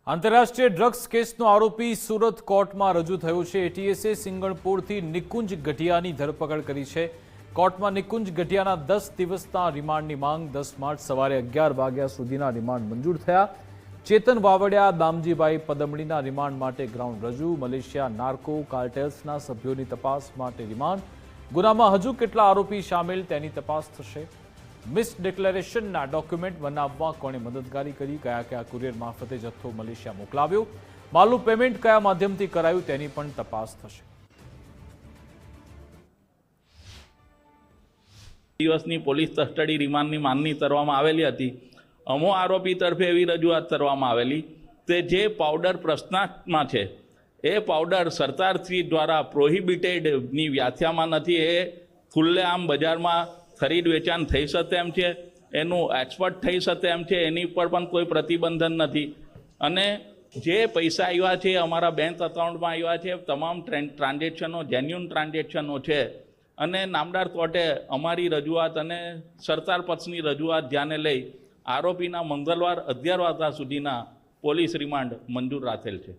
આંતરરાષ્ટ્રીય ડ્રગ્સ કેસનો આરોપી સુરત કોર્ટમાં રજૂ થયો છે। એટીએસે સિંગણપુરથી નિકુંજ ગઢિયાની ધરપકડ કરી છે। કોર્ટમાં નિકુંજ ગઢિયાના 10 દિવસના રિમાન્ડની માંગ 10 માર્ચ સવારે 11 વાગ્યા સુધીના રિમાન્ડ મંજૂર થયા। ચેતન વાવડિયા, દામજીભાઈ પદમણીના રિમાન્ડ માટે ગ્રાઉન્ડ રજૂ। મલેશિયા નાર્કો કાર્ટેલ્સના સભ્યોની તપાસ માટે રિમાન્ડ। ગુનામાં હજુ કેટલા આરોપી સામેલ તેની તપાસ થશે। મિસ ડિક્લેરેશનના ડોક્યુમેન્ટ બનાવવા કોણે મદદગારી કરી, કયા કયા કુરિયર મારફતે જથ્થો મલેશિયા મોકલાવ્યો, માલનું પેમેન્ટ કયા માધ્યમથી કરાયું તેની પણ તપાસ થશે। દિવસની પોલીસ કસ્ટડી રિમાન્ડની માંગણી કરવામાં આવેલી હતી। અમો આરોપી તરફે એવી રજૂઆત કરવામાં આવેલી કે જે પાવડર પ્રશ્નાર્થમાં છે એ પાવડર સરકારશ્રી દ્વારા પ્રોહિબિટેડની વ્યાખ્યામાં નથી। એ ખુલ્લેઆમ બજારમાં ખરીદ વેચાણ થઈ શકે એમ છે, એનું એક્સપર્ટ થઈ શકે એમ છે, એની પર પણ કોઈ પ્રતિબંધન નથી। અને જે પૈસા આવ્યા છે અમારા બેંક એકાઉન્ટમાં આવ્યા છે, તમામ ટ્રાન્ઝેક્શનો જેન્યુન ટ્રાન્ઝેક્શનો છે। અને નામદાર કોર્ટે અમારી રજૂઆત અને સરકાર પક્ષની રજૂઆત ધ્યાને લઈ આરોપીના મંગળવાર 11 વાગ્યા સુધીના પોલીસ રિમાન્ડ મંજૂર રાખેલ છે।